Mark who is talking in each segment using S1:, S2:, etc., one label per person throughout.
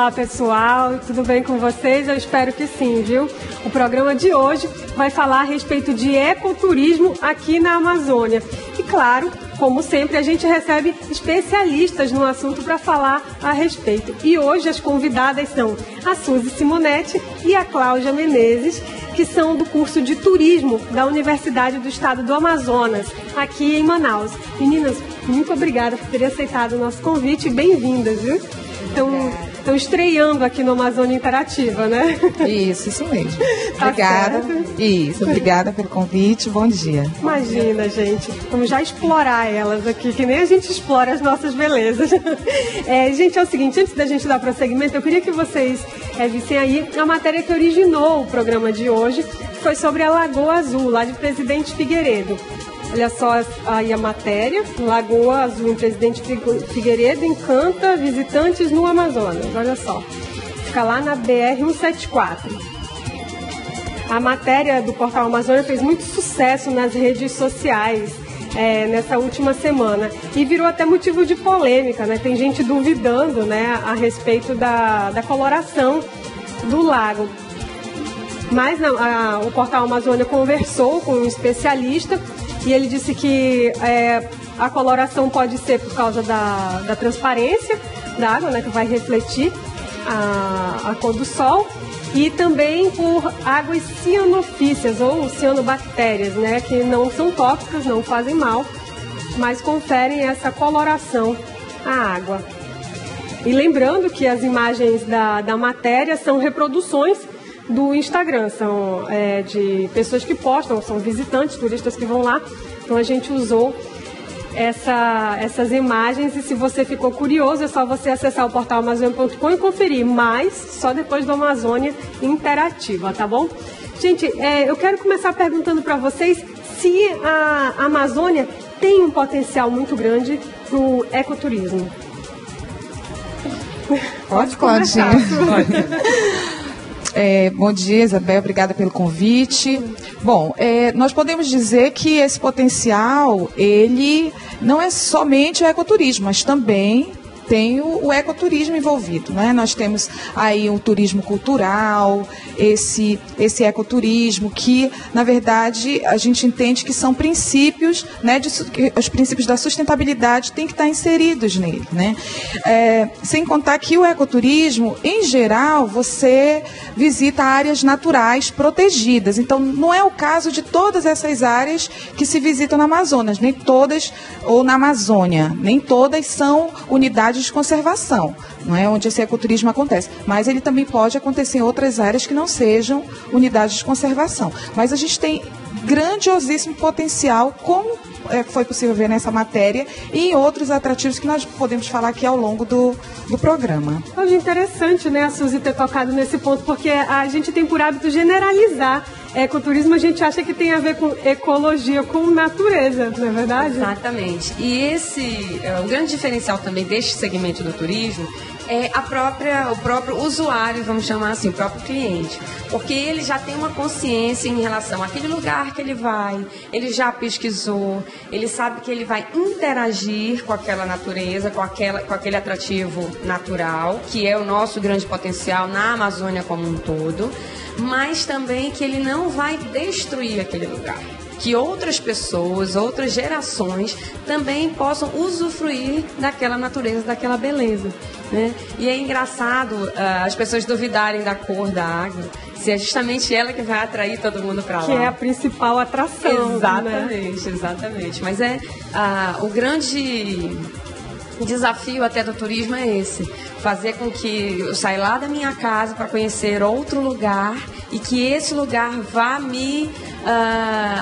S1: Olá, pessoal, tudo bem com vocês? Eu espero que sim, viu? O programa de hoje vai falar a respeito de ecoturismo aqui na Amazônia. E claro, como sempre, a gente recebe especialistas no assunto para falar a respeito. E hoje as convidadas são a Suzy Simonetti e a Cláudia Menezes, que são do curso de turismo da Universidade do Estado do Amazonas, aqui em Manaus. Meninas, muito obrigada por terem aceitado o nosso convite e bem-vindas, viu? Estão estreando aqui no Amazônia Interativa, né?
S2: Isso mesmo.
S1: Tá
S2: obrigada.
S1: certo?
S2: Isso, obrigada pelo convite. Bom dia.
S1: Imagina, gente. Vamos já explorar elas aqui, que nem a gente explora as nossas belezas. Gente, é o seguinte, antes da gente dar prosseguimento, eu queria que vocês vissem aí a matéria que originou o programa de hoje, que foi sobre a Lagoa Azul, lá de Presidente Figueiredo. Olha só aí a matéria, Lagoa Azul em Presidente Figueiredo encanta visitantes no Amazonas. Olha só, fica lá na BR-174. A matéria do Portal Amazônia fez muito sucesso nas redes sociais nessa última semana e virou até motivo de polêmica, né? Tem gente duvidando, né, a respeito da coloração do lago. Mas o Portal Amazônia conversou com um especialista e ele disse que a coloração pode ser por causa da transparência da água, né, que vai refletir a cor do sol, e também por águas cianofícias ou cianobactérias, né, que não são tóxicas, não fazem mal, mas conferem essa coloração à água. E lembrando que as imagens da matéria são reproduções do Instagram, são de pessoas que postam, são visitantes, turistas que vão lá. Então a gente usou essas imagens, e se você ficou curioso, é só você acessar o portal amazônia.com e conferir, mas só depois do Amazônia Interativa, tá bom? Gente, eu quero começar perguntando para vocês se a Amazônia tem um potencial muito grande para o ecoturismo.
S2: Pode começar. Bom dia, Isabel, obrigada pelo convite. Bom, nós podemos dizer que esse potencial, ele não é somente o ecoturismo, mas também tem o ecoturismo envolvido, né? Nós temos aí o turismo cultural, esse ecoturismo que, na verdade, a gente entende que são princípios, né, os princípios da sustentabilidade têm que estar inseridos nele, né? Sem contar que o ecoturismo, em geral, você visita áreas naturais protegidas. Então, não é o caso de todas essas áreas que se visitam na Amazonas, nem todas, ou na Amazônia, nem todas são unidades de conservação, não é onde esse ecoturismo acontece, mas ele também pode acontecer em outras áreas que não sejam unidades de conservação. Mas a gente tem grandiosíssimo potencial, como foi possível ver nessa matéria, e em outros atrativos que nós podemos falar aqui ao longo do programa.
S1: Hoje é interessante, né, a Suzy ter tocado nesse ponto, porque a gente tem por hábito generalizar ecoturismo, a gente acha que tem a ver com ecologia, com natureza, não é verdade?
S3: Exatamente. E o grande diferencial também deste segmento do turismo é o próprio usuário, vamos chamar assim, o próprio cliente. Porque ele já tem uma consciência em relação àquele lugar que ele vai, ele já pesquisou, ele sabe que ele vai interagir com aquela natureza, com aquele atrativo natural, que é o nosso grande potencial na Amazônia como um todo, mas também que ele não vai destruir aquele lugar. Que outras pessoas, outras gerações também possam usufruir daquela natureza, daquela beleza, né? E é engraçado as pessoas duvidarem da cor da água, se é justamente ela que vai atrair todo mundo para lá.
S1: Que é a principal atração.
S3: Exatamente,
S1: né?
S3: Exatamente. Mas o grande desafio até do turismo é esse: fazer com que eu saia lá da minha casa para conhecer outro lugar e que esse lugar vá me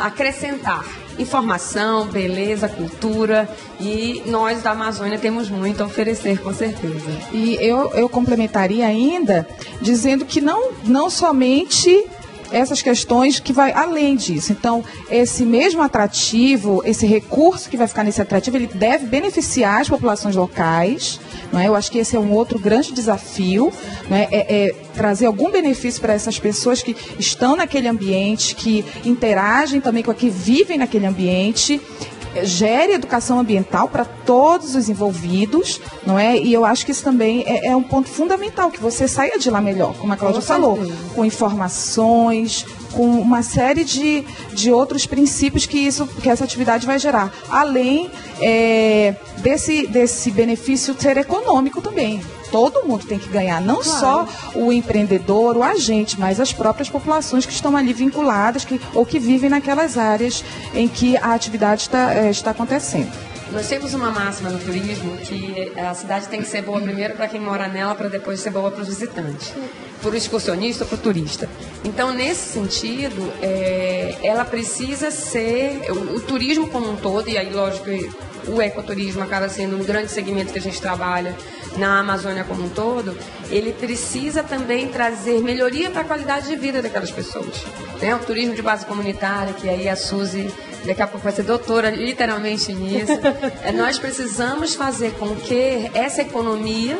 S3: acrescentar informação, beleza, cultura, e nós da Amazônia temos muito a oferecer, com certeza.
S2: E eu complementaria ainda dizendo que não somente essas questões, que vai além disso. Então, esse mesmo atrativo, esse recurso que vai ficar nesse atrativo, ele deve beneficiar as populações locais, não é? Eu acho que esse é um outro grande desafio, não é? Trazer algum benefício para essas pessoas que estão naquele ambiente, que interagem também com a que vivem naquele ambiente, gere educação ambiental para todos os envolvidos, não é? E eu acho que isso também é um ponto fundamental, que você saia de lá melhor, como a Cláudia falou, com informações, com uma série de outros princípios que essa atividade vai gerar, além desse benefício ser econômico também. Todo mundo tem que ganhar, não só o empreendedor, o agente, mas as próprias populações que estão ali vinculadas ou que vivem naquelas áreas em que a atividade está acontecendo.
S3: Nós temos uma máxima no turismo que a cidade tem que ser boa primeiro para quem mora nela, para depois ser boa para o visitante, para o excursionista ou para o turista. Então, nesse sentido, ela precisa ser, o turismo como um todo, e aí, lógico, o ecoturismo acaba sendo um grande segmento que a gente trabalha na Amazônia como um todo, ele precisa também trazer melhoria para a qualidade de vida daquelas pessoas. O turismo de base comunitária, que aí a Suzy daqui a pouco vai ser doutora literalmente nisso, nós precisamos fazer com que essa economia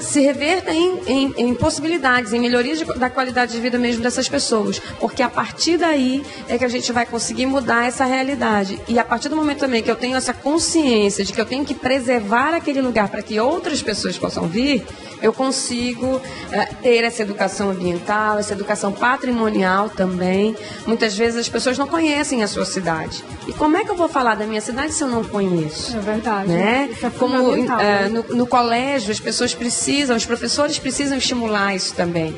S3: se reverta em possibilidades, em melhorias da qualidade de vida mesmo dessas pessoas, porque a partir daí é que a gente vai conseguir mudar essa realidade. E a partir do momento também que eu tenho essa consciência de que eu tenho que preservar aquele lugar para que outras pessoas possam vir, eu consigo ter essa educação ambiental, essa educação patrimonial também. Muitas vezes as pessoas não conhecem a sua cidade. E como é que eu vou falar da minha cidade se eu não conheço?
S1: É verdade.
S3: Né?
S1: Isso é
S3: como
S1: né?
S3: no colégio, as pessoas precisam, os professores precisam estimular isso também.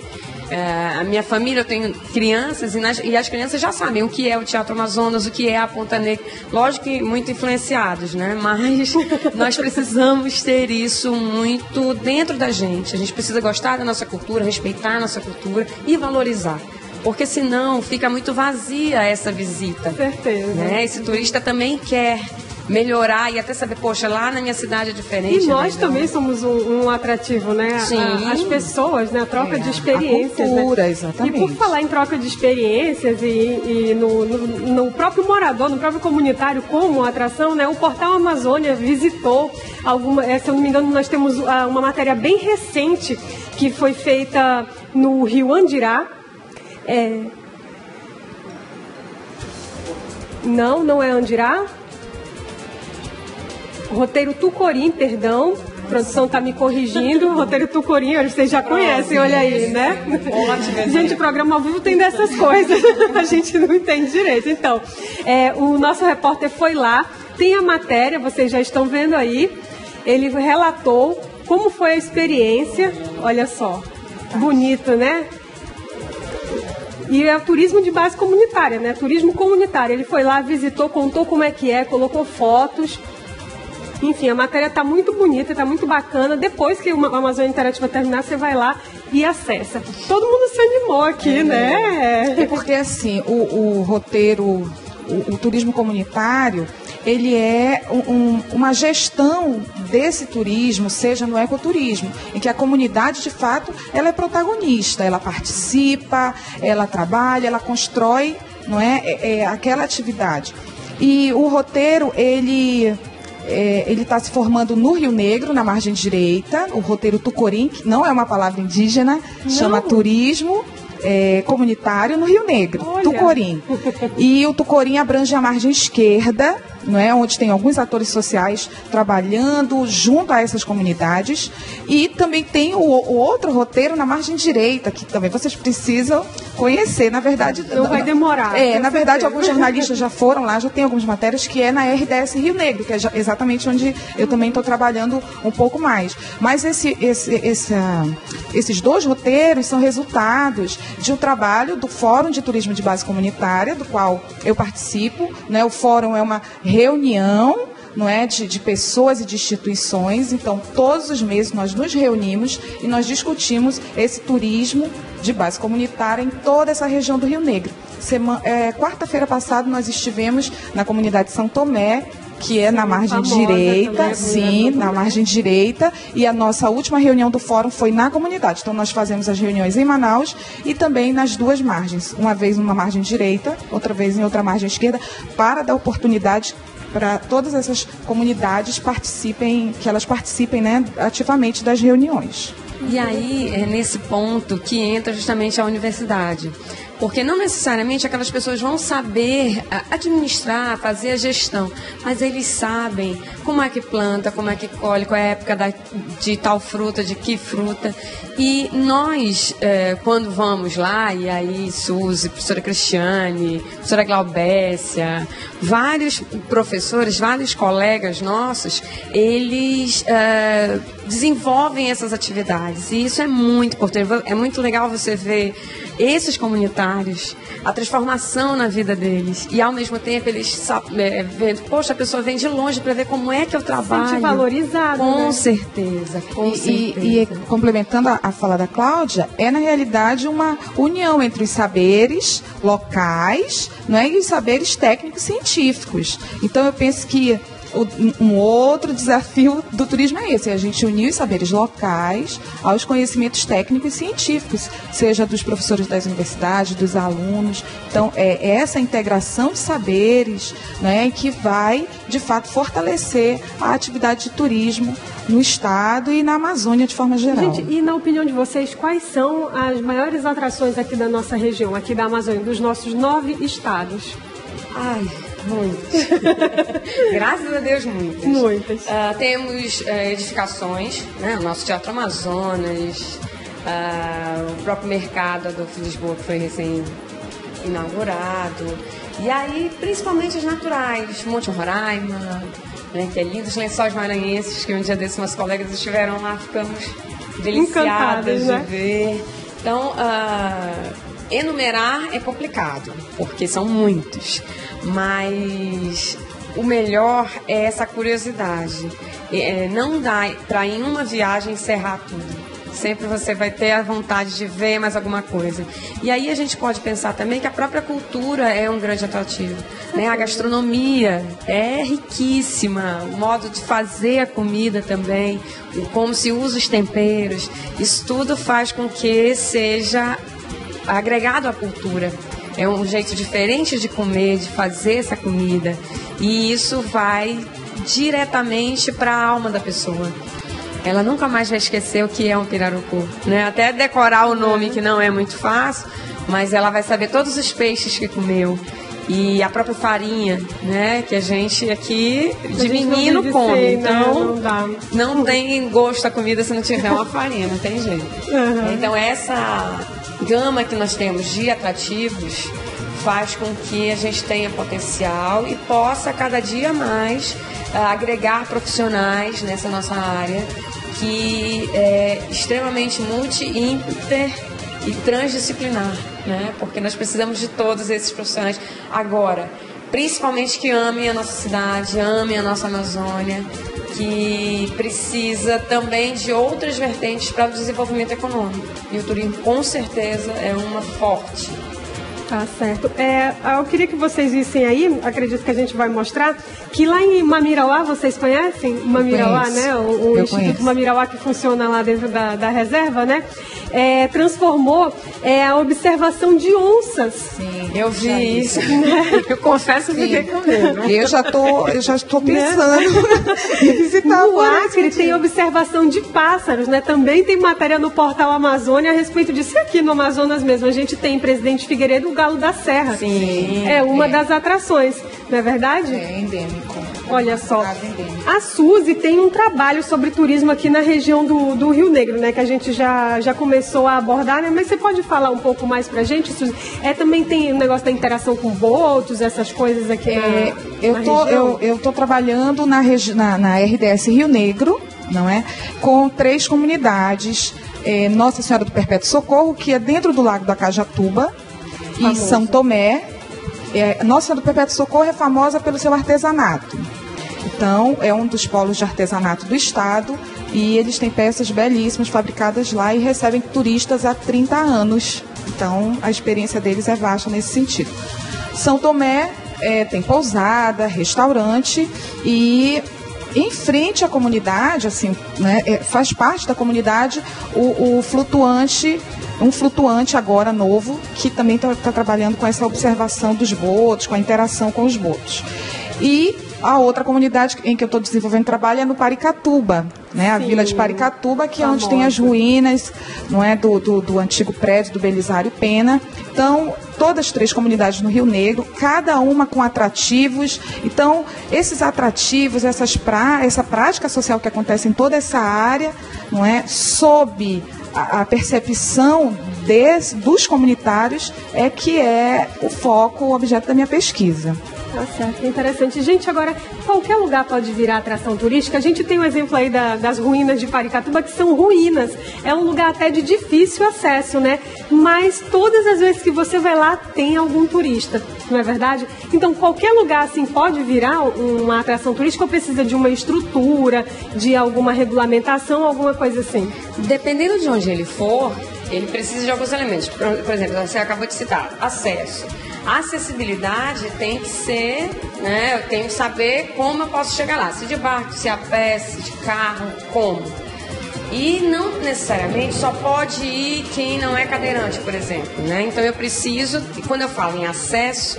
S3: A minha família, eu tenho crianças e as crianças já sabem o que é o Teatro Amazonas, o que é a Ponta Negra. Lógico que muito influenciados, né? Mas nós precisamos ter isso muito dentro da gente. A gente precisa gostar da nossa cultura, respeitar a nossa cultura e valorizar. Porque senão fica muito vazia essa visita.
S1: Com certeza.
S3: Né? Esse turista também quer melhorar e até saber, poxa, lá na minha cidade é diferente.
S1: E nós também somos um atrativo, né?
S3: Sim.
S1: As pessoas, né? A troca de experiências.
S2: A cultura,
S1: né?
S2: exatamente.
S1: E por falar em troca de experiências e no próprio morador, no próprio comunitário como atração, né? O Portal Amazônia visitou se eu não me engano, nós temos uma matéria bem recente que foi feita no Rio Andirá. Não é Andirá? Roteiro Tucorim, perdão. A produção está me corrigindo. Roteiro Tucorim, vocês já conhecem, olha aí, né? Gente, o programa ao vivo tem dessas coisas. A gente não entende direito. Então, o nosso repórter foi lá, tem a matéria, vocês já estão vendo aí. Ele relatou como foi a experiência. Olha só, bonito, né? E é o turismo de base comunitária, né? Turismo comunitário. Ele foi lá, visitou, contou como é que é, colocou fotos. Enfim, a matéria está muito bonita, está muito bacana. Depois que a Amazônia Interativa terminar, você vai lá e acessa. Todo mundo se animou aqui, né?
S2: É porque, assim, o roteiro, o turismo comunitário, ele é uma gestão desse turismo, seja no ecoturismo, em que a comunidade, de fato, ela é protagonista, ela participa, ela trabalha, ela constrói, não é, aquela atividade. E o roteiro, ele está se formando no Rio Negro, na margem direita, o roteiro Tucorim, que não é uma palavra indígena, chama turismo comunitário no Rio Negro, olha. Tucorim. E o Tucorim abrange a margem esquerda, não é, onde tem alguns atores sociais trabalhando junto a essas comunidades, e também tem o outro roteiro na margem direita, que também vocês precisam conhecer, na verdade.
S1: Não vai demorar.
S2: Na verdade, alguns jornalistas já foram lá, já tem algumas matérias, que é na RDS Rio Negro, que é exatamente onde eu também estou trabalhando um pouco mais. Mas esses dois roteiros são resultados de um trabalho do Fórum de Turismo de Base Comunitária, do qual eu participo, né? O fórum é uma reunião, não é, de pessoas e de instituições. Então, todos os meses nós nos reunimos e nós discutimos esse turismo de base comunitária em toda essa região do Rio Negro. Quarta-feira passada nós estivemos na comunidade São Tomé, que é na margem direita, também, sim, na margem direita, e a nossa última reunião do fórum foi na comunidade. Então nós fazemos as reuniões em Manaus e também nas duas margens, uma vez numa margem direita, outra vez em outra margem esquerda, para dar oportunidade para todas essas comunidades participem, né, ativamente das reuniões.
S3: E aí é nesse ponto que entra justamente a universidade. Porque não necessariamente aquelas pessoas vão saber administrar, fazer a gestão, mas eles sabem como é que planta, como é que colhe, qual é a época de tal fruta, de que fruta. E nós, quando vamos lá, e aí Suzy, professora Cristiane, professora Glaubécia, vários professores, vários colegas nossos, eles desenvolvem essas atividades. E isso é muito importante. É muito legal você ver esses comunitários, a transformação na vida deles. E, ao mesmo tempo, eles vendo, poxa, a pessoa vem de longe para ver como é que eu trabalho.
S1: Sente valorizado,
S3: com
S1: né?
S3: certeza, com certeza.
S2: E complementando a fala da Cláudia, é, na realidade, uma união entre os saberes locais, não é, e os saberes técnicos científicos. Então, eu penso que um outro desafio do turismo é esse, a gente unir os saberes locais aos conhecimentos técnicos e científicos, seja dos professores das universidades, dos alunos. Então, é essa integração de saberes, né, que vai, de fato, fortalecer a atividade de turismo no estado e na Amazônia de forma geral.
S1: Gente, e na opinião de vocês, quais são as maiores atrações aqui da nossa região, aqui da Amazônia, dos nossos 9 estados?
S3: Ai, muitas. Graças a Deus, muitas.
S1: Muitas.
S3: Temos edificações, né? O nosso Teatro Amazonas, o próprio mercado Adolfo Lisboa, que foi recém-inaugurado. E aí, principalmente os naturais, Monte Roraima, né, que é lindo, os Lençóis Maranhenses, que um dia desses meus colegas estiveram lá, ficamos deliciadas de ver. Então, enumerar é complicado, porque são muitos, mas o melhor é essa curiosidade. Não dá para em uma viagem encerrar tudo. Sempre você vai ter a vontade de ver mais alguma coisa. E aí a gente pode pensar também que a própria cultura é um grande atrativo, né? A gastronomia é riquíssima, o modo de fazer a comida também, como se usa os temperos, isso tudo faz com que seja agregado à cultura. É um jeito diferente de comer, de fazer essa comida. E isso vai diretamente para a alma da pessoa. Ela nunca mais vai esquecer o que é um pirarucu, né? Até decorar o nome, que não é muito fácil, mas ela vai saber todos os peixes que comeu. E a própria farinha, né? Que a gente aqui, de menino, come. Então, não tem gosto a comida se não tiver uma farinha, não tem jeito. Então, essa gama que nós temos de atrativos faz com que a gente tenha potencial e possa cada dia mais agregar profissionais nessa nossa área, que é extremamente inter e transdisciplinar, né? Porque nós precisamos de todos esses profissionais agora, principalmente que amem a nossa cidade, amem a nossa Amazônia, que precisa também de outras vertentes para o desenvolvimento econômico. E o turismo, com certeza, é uma forte.
S1: Tá certo. Eu queria que vocês vissem aí, acredito que a gente vai mostrar, que lá em Mamirauá, vocês conhecem Mamirauá, né? O Instituto Mamirauá, que funciona lá dentro da reserva, né? Transformou a observação de onças.
S2: Sim,
S3: eu vi isso. Eu confesso que fiquei com medo.
S2: Eu já estou pensando em visitar
S1: o Acre. Tem observação de pássaros, né? Também tem matéria no portal Amazônia a respeito disso. E aqui no Amazonas mesmo, a gente tem em Presidente Figueiredo o Galo da Serra.
S3: Sim.
S1: É uma das atrações, não é verdade?
S2: É endêmico.
S1: Olha só, a Suzy tem um trabalho sobre turismo aqui na região do Rio Negro, né? Que a gente já começou a abordar, né? Mas você pode falar um pouco mais pra gente, Suzy? Também tem o negócio da interação com botos, essas coisas aqui na região?
S2: Eu estou trabalhando na RDS Rio Negro, não é? Com 3 comunidades. Nossa Senhora do Perpétuo Socorro, que é dentro do Lago da Cajatuba, e São Tomé. Nossa Senhora do Perpétuo Socorro é famosa pelo seu artesanato. Então, é um dos polos de artesanato do estado e eles têm peças belíssimas fabricadas lá e recebem turistas há 30 anos. Então, a experiência deles é vasta nesse sentido. São Tomé tem pousada, restaurante e em frente à comunidade, assim, né, faz parte da comunidade o flutuante. Um flutuante agora novo, que também está trabalhando com essa observação dos botos, com a interação com os botos. E A outra comunidade em que eu estou desenvolvendo trabalho é no Paricatuba, né? A Vila de Paricatuba, que é onde tem as ruínas, não é, do antigo prédio do Belisário Pena. Então, todas as 3 comunidades no Rio Negro, cada uma com atrativos. Então, esses atrativos, essa prática social que acontece em toda essa área, não é, sob a percepção dos comunitários, é que é o foco, o objeto da minha pesquisa.
S1: Tá certo, é interessante. Gente, agora, qualquer lugar pode virar atração turística. A gente tem um exemplo aí das ruínas de Paricatuba, que são ruínas. É um lugar até de difícil acesso, né? Mas todas as vezes que você vai lá, tem algum turista, não é verdade? Então, qualquer lugar, assim, pode virar uma atração turística ou precisa de uma estrutura, de alguma regulamentação, alguma coisa assim?
S3: Dependendo de onde ele for, ele precisa de alguns elementos. Por exemplo, você acabou de citar, acesso. A acessibilidade tem que ser, né, eu tenho que saber como eu posso chegar lá. Se de barco, se a pé, se de carro, como. E não necessariamente só pode ir quem não é cadeirante, por exemplo, né? Então eu preciso, quando eu falo em acesso,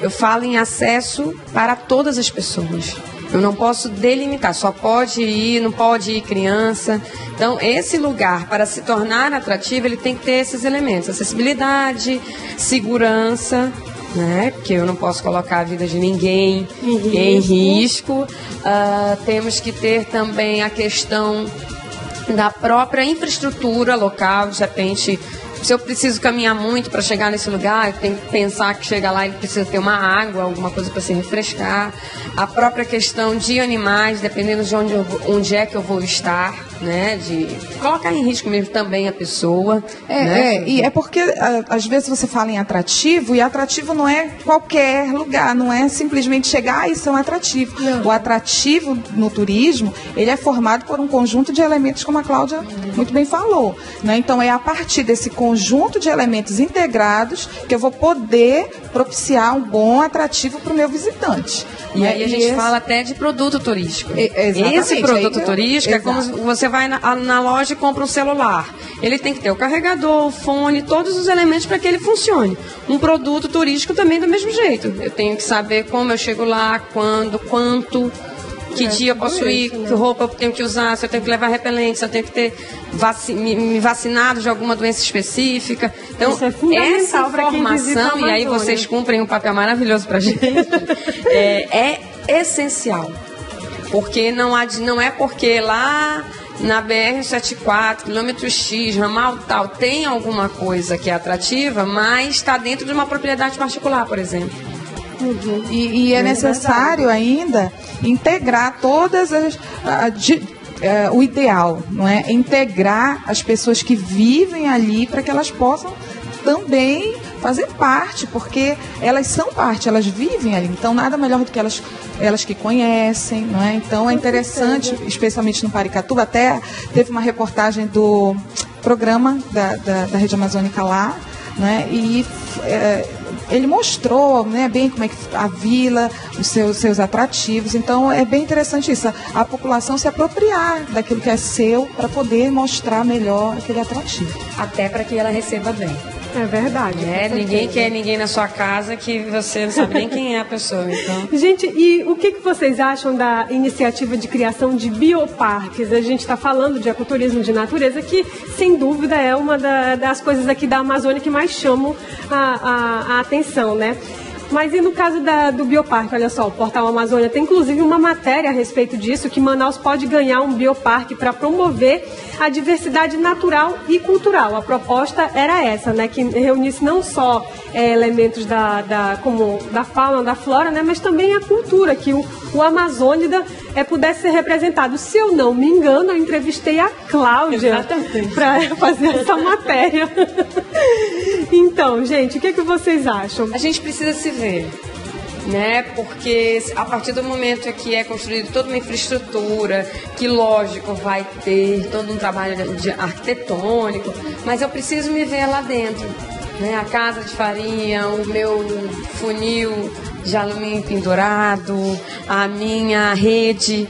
S3: eu falo em acesso para todas as pessoas. Eu não posso delimitar, só pode ir, não pode ir criança. Então, esse lugar, para se tornar atrativo, ele tem que ter esses elementos: acessibilidade, segurança, né? Porque eu não posso colocar a vida de ninguém em risco. Temos que ter também a questão da própria infraestrutura local. De repente, se eu preciso caminhar muito para chegar nesse lugar, eu tenho que pensar que chegar lá ele precisa ter uma água, alguma coisa para se refrescar. A própria questão de animais, dependendo de onde é que eu vou estar, né? De colocar em risco mesmo também a pessoa.
S2: E é porque às vezes você fala em atrativo, e atrativo não é qualquer lugar, não é simplesmente chegar e ser um atrativo. Não. O atrativo no turismo, ele é formado por um conjunto de elementos, como a Cláudia muito bem falou, né? Então é a partir desse conjunto de elementos integrados que eu vou poder propiciar um bom atrativo para o meu visitante.
S3: E aí a gente fala até de produto turístico. Esse produto turístico é como você vai na loja e compra um celular. Ele tem que ter o carregador, o fone, todos os elementos para que ele funcione. Um produto turístico também do mesmo jeito. Eu tenho que saber como eu chego lá, quando, quanto, que dia eu posso ir, que roupa eu tenho que usar, se eu tenho que levar repelente, se eu tenho que ter me vacinado de alguma doença específica. Então, essa informação, e aí vocês cumprem um papel maravilhoso para a gente, é essencial. Porque não é porque lá na BR-174, quilômetro X, ramal tal, tem alguma coisa que é atrativa, mas está dentro de uma propriedade particular, por exemplo.
S2: E é necessário ainda integrar todas o ideal, não é? Integrar as pessoas que vivem ali para que elas possam também fazer parte, porque elas são parte, elas vivem ali. Então, nada melhor do que elas que conhecem, não é? Então, é interessante, especialmente no Paricatuba, até teve uma reportagem do programa da Rede Amazônica lá, né? E ele mostrou, né, bem como é que a vila, os seus atrativos. Então é bem interessante isso, a população se apropriar daquilo que é seu para poder mostrar melhor aquele atrativo.
S3: Até para que ela receba bem.
S1: É verdade.
S3: Ninguém quer ninguém na sua casa que você não sabe nem quem é a pessoa. Então.
S1: Gente, e o que vocês acham da iniciativa de criação de bioparques? A gente está falando de ecoturismo de natureza, que sem dúvida é uma das coisas aqui da Amazônia que mais chamam a atenção, né? Mas e no caso do bioparque, olha só, o Portal Amazônia tem inclusive uma matéria a respeito disso, que Manaus pode ganhar um bioparque para promover a diversidade natural e cultural. A proposta era essa, né, que reunisse não só elementos como da fauna, da flora, né, mas também a cultura, que o Amazônida pudesse ser representado. Se eu não me engano, eu entrevistei a Cláudia para fazer essa matéria. Então, gente, o que vocês acham?
S3: A gente precisa se ver, né? Porque a partir do momento que é construída toda uma infraestrutura, que lógico vai ter todo um trabalho arquitetônico, mas eu preciso me ver lá dentro, né? A casa de farinha, o meu funil de alumínio pendurado, a minha rede,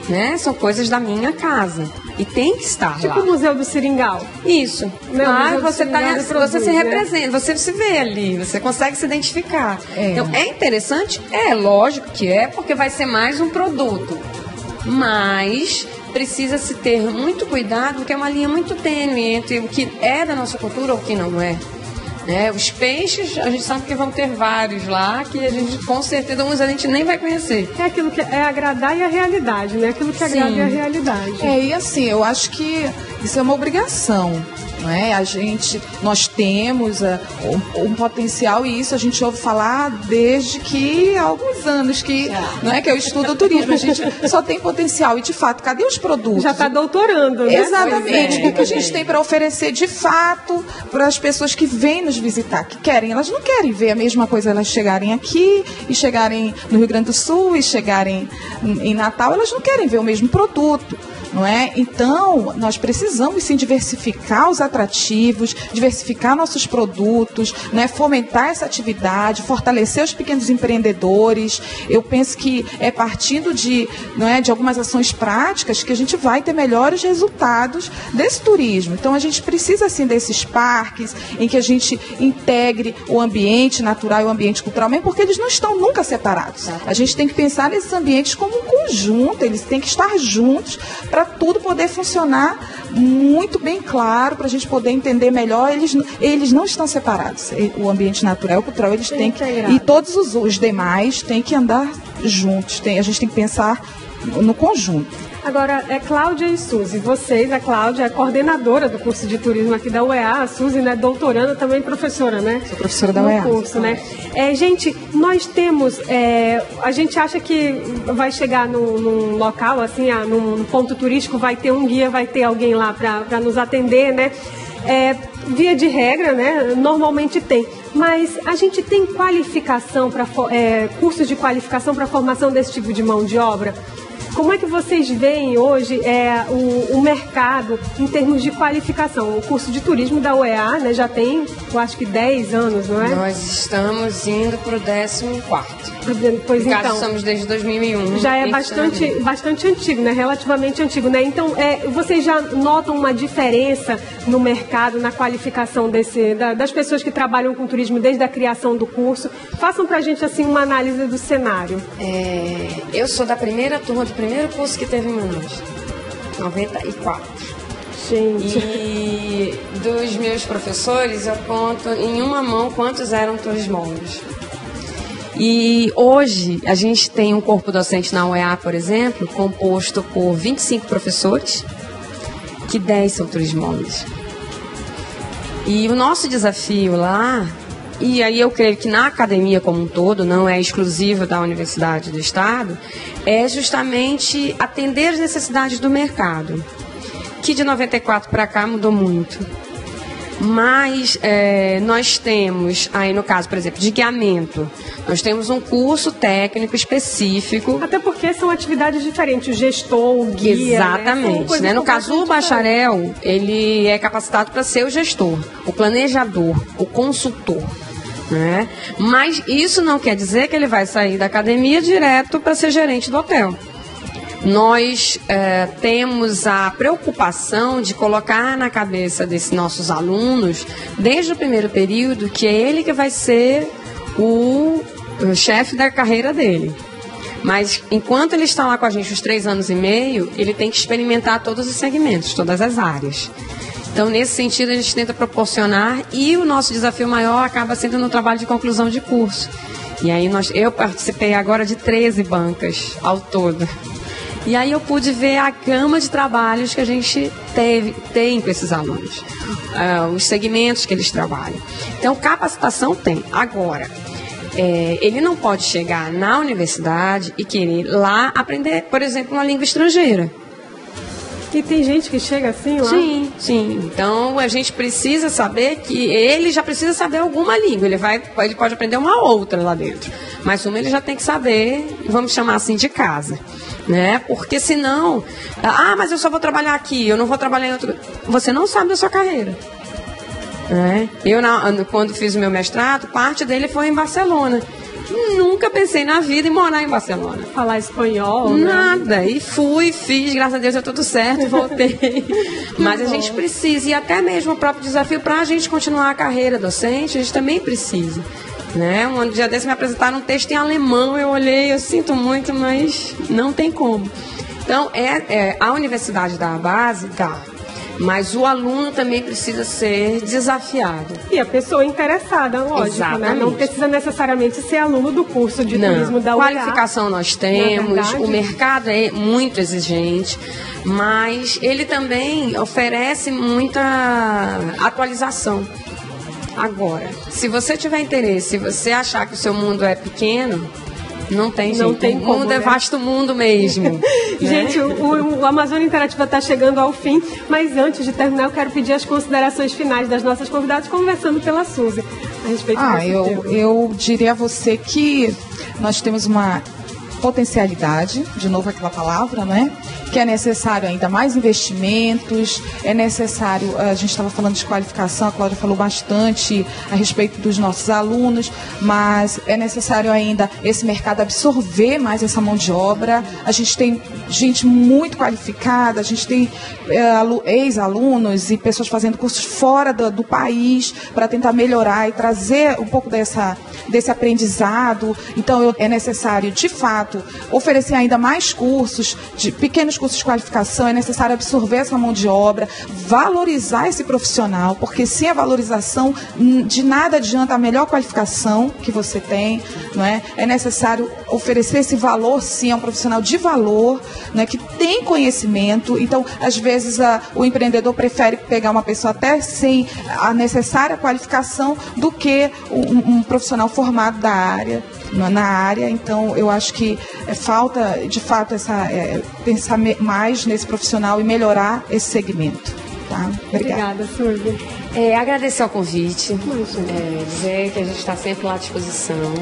S3: né? São coisas da minha casa. E tem que estar
S1: tipo
S3: lá.
S1: o Museu do Seringal.
S3: Isso.
S1: Não,
S3: Lá você, você se
S1: né?
S3: representa, você se vê ali, você consegue se identificar.
S2: É.
S3: Então, é interessante? É, lógico que é, porque vai ser mais um produto. Mas precisa se ter muito cuidado, porque é uma linha muito tênue entre o que é da nossa cultura ou o que não é. Os peixes, a gente sabe que vão ter vários lá, que a gente, com certeza, uns a gente nem vai conhecer.
S1: É aquilo que é agradar e a realidade, né? Aquilo que agrada e a realidade.
S2: E assim, eu acho que isso é uma obrigação. Não é? Nós temos um potencial, e isso a gente ouve falar desde que há alguns anos que eu estudo o turismo. A gente só tem potencial. E, de fato, cadê os produtos?
S1: Já está doutorando, né?
S2: Exatamente. O que a gente tem para oferecer, de fato, para as pessoas que vêm nos visitar, que querem? Elas não querem ver a mesma coisa, elas chegarem aqui e chegarem no Rio Grande do Sul e chegarem em Natal, elas não querem ver o mesmo produto. Não é? Então, nós precisamos sim diversificar os atrativos, diversificar nossos produtos, né? Fomentar essa atividade, fortalecer os pequenos empreendedores. Eu penso que é partindo de algumas ações práticas que a gente vai ter melhores resultados desse turismo. Então, a gente precisa sim desses parques em que a gente integre o ambiente natural e o ambiente cultural, mesmo porque eles não estão nunca separados. A gente tem que pensar nesses ambientes como um conjunto, eles têm que estar juntos para tudo poder funcionar muito bem claro, para a gente poder entender melhor. Eles não estão separados. O ambiente natural e o cultural, eles têm que... E todos os demais têm que andar juntos. A gente tem que pensar no conjunto.
S1: Agora, Cláudia e Suzy, a Cláudia é coordenadora do curso de turismo aqui da UEA, a Suzy, né, doutoranda, também professora, né?
S2: Sou professora da UEA.
S1: Curso, né? Gente, nós temos, a gente acha que vai chegar num local, assim, num ponto turístico, vai ter um guia, vai ter alguém lá para nos atender, né? Via de regra, né? Normalmente tem. Mas a gente tem qualificação, cursos de qualificação para formação desse tipo de mão de obra? Como é que vocês veem hoje o mercado em termos de qualificação? O curso de turismo da UEA, né, já tem, eu acho que 10 anos, não é?
S3: Nós estamos indo para o 14º.
S1: Pois então,
S3: estamos desde 2001.
S1: Já é bastante antigo, né? Relativamente antigo, né? Então, vocês já notam uma diferença no mercado, na qualificação das pessoas que trabalham com turismo desde a criação do curso? Façam pra gente, assim, uma análise do cenário.
S3: Eu sou da primeira turma do primeiro curso que teve em Manaus, 94.
S1: Gente.
S3: E dos meus professores, eu conto em uma mão quantos eram turismólogos. E hoje a gente tem um corpo docente na UEA, por exemplo, composto por 25 professores, que 10 são turismólogos. E o nosso desafio lá, e aí eu creio que na academia como um todo, não é exclusivo da Universidade do Estado, é justamente atender as necessidades do mercado, que de 94 para cá mudou muito. Mas nós temos, aí no caso, por exemplo, de guiamento, nós temos um curso técnico específico.
S1: Até porque são atividades diferentes, o gestor, o guia.
S3: Exatamente. Né? No caso, o bacharel, ele é capacitado para ser o gestor, o planejador, o consultor. Né? Mas isso não quer dizer que ele vai sair da academia direto para ser gerente do hotel. Nós temos a preocupação de colocar na cabeça desses nossos alunos, desde o primeiro período, que é ele que vai ser o chefe da carreira dele. Mas enquanto ele está lá com a gente os 3 anos e meio, ele tem que experimentar todos os segmentos, todas as áreas. Então, nesse sentido, a gente tenta proporcionar, e o nosso desafio maior acaba sendo no trabalho de conclusão de curso. E aí eu participei agora de 13 bancas ao todo. E aí eu pude ver a gama de trabalhos que a gente tem com esses alunos, os segmentos que eles trabalham. Então, capacitação tem. Agora, ele não pode chegar na universidade e querer lá aprender, por exemplo, uma língua estrangeira.
S1: E tem gente que chega assim lá?
S3: Sim. Então, a gente precisa saber que ele já precisa saber alguma língua. Ele pode aprender uma outra lá dentro. Mas uma ele já tem que saber, vamos chamar assim, de casa. Né? Porque senão, mas eu só vou trabalhar aqui, eu não vou trabalhar em outro... Você não sabe da sua carreira. né? Eu, quando fiz o meu mestrado, parte dele foi em Barcelona. Nunca pensei na vida em morar em Barcelona.
S1: Falar espanhol?
S3: Nada. Né? E fiz, graças a Deus deu tudo certo e voltei. Mas a gente precisa, e até mesmo o próprio desafio para a gente continuar a carreira docente, a gente também precisa. Né? Um dia desse me apresentaram um texto em alemão, eu olhei, eu sinto muito, mas não tem como. Então, a universidade dá a base, dá. Mas o aluno também precisa ser desafiado.
S1: E a pessoa interessada, lógico, né? Não precisa necessariamente ser aluno do curso de turismo da UEA.
S3: Qualificação nós temos, o mercado é muito exigente, mas ele também oferece muita atualização. Agora, se você tiver interesse, se você achar que o seu mundo é pequeno, não tem jeito. Não tem como, o mundo é vasto mundo mesmo.
S1: Gente, o Amazônia Interativa está chegando ao fim, mas antes de terminar, eu quero pedir as considerações finais das nossas convidadas, conversando pela Suzy a respeito desse tema.
S2: Eu diria a você que nós temos uma potencialidade, de novo aquela palavra, né? Que é necessário ainda mais investimentos, é necessário, a gente estava falando de qualificação, a Cláudia falou bastante a respeito dos nossos alunos, mas é necessário ainda esse mercado absorver mais essa mão de obra. A gente tem gente muito qualificada, a gente tem ex-alunos e pessoas fazendo cursos fora do país para tentar melhorar e trazer um pouco desse aprendizado. Então, é necessário, de fato, oferecer ainda mais cursos, de pequenos cursos de qualificação, é necessário absorver essa mão de obra, valorizar esse profissional, porque sem a valorização, de nada adianta a melhor qualificação que você tem, não é? É necessário oferecer esse valor, sim, a um profissional de valor, né, que tem conhecimento. Então, às vezes, o empreendedor prefere pegar uma pessoa até sem a necessária qualificação do que um profissional formado na área. Então, eu acho que falta, de fato, pensar mais nesse profissional e melhorar esse segmento. Tá?
S1: Obrigada, Suzy.
S3: Agradecer ao convite, dizer que a gente está sempre à disposição.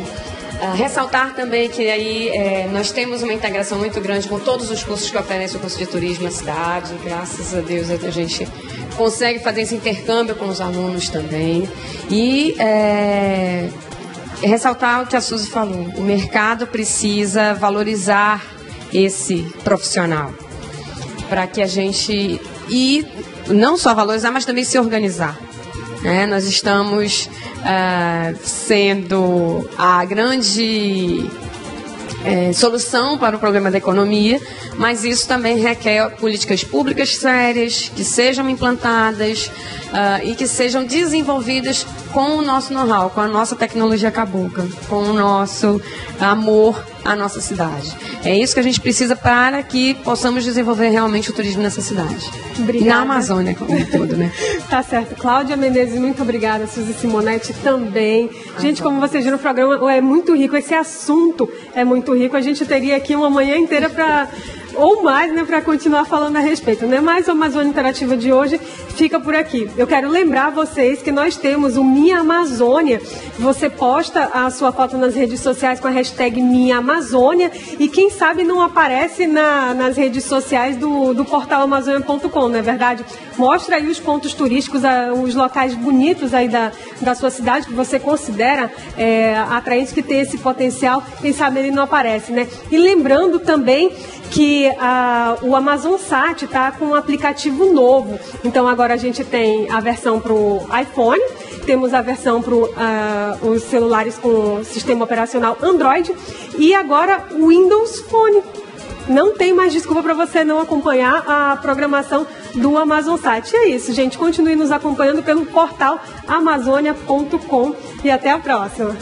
S3: Ressaltar também que aí nós temos uma integração muito grande com todos os cursos que oferece o curso de turismo na cidade. Graças a Deus a gente consegue fazer esse intercâmbio com os alunos também. E ressaltar o que a Suzy falou, o mercado precisa valorizar esse profissional para que a gente, e não só valorizar, mas também se organizar. Nós estamos sendo a grande solução para o problema da economia, mas isso também requer políticas públicas sérias, que sejam implantadas e que sejam desenvolvidas com o nosso know-how, com a nossa tecnologia cabocla, com o nosso amor à nossa cidade. É isso que a gente precisa para que possamos desenvolver realmente o turismo nessa cidade.
S1: Obrigada.
S3: E na Amazônia como um todo, né?
S1: Tá certo. Cláudia Menezes, muito obrigada. Suzy Simonetti também. Gente, como vocês viram, o programa é muito rico. Esse assunto é muito rico. A gente teria aqui uma manhã inteira ou mais, né, para continuar falando a respeito, né? Mas a Amazônia Interativa de hoje fica por aqui. Eu quero lembrar vocês que nós temos o Minha Amazônia. Você posta a sua foto nas redes sociais com a hashtag Minha Amazônia e quem sabe não aparece nas redes sociais do portal amazônia.com, não é verdade? Mostra aí os pontos turísticos, os locais bonitos aí da sua cidade que você considera atraentes, que tem esse potencial, quem sabe ele não aparece, né? E lembrando também que o AmazonSat está com um aplicativo novo. Então agora a gente tem a versão para o iPhone, temos a versão para os celulares com sistema operacional Android e agora o Windows Phone. Não tem mais desculpa para você não acompanhar a programação do AmazonSat. E é isso, gente. Continue nos acompanhando pelo portal amazônia.com e até a próxima.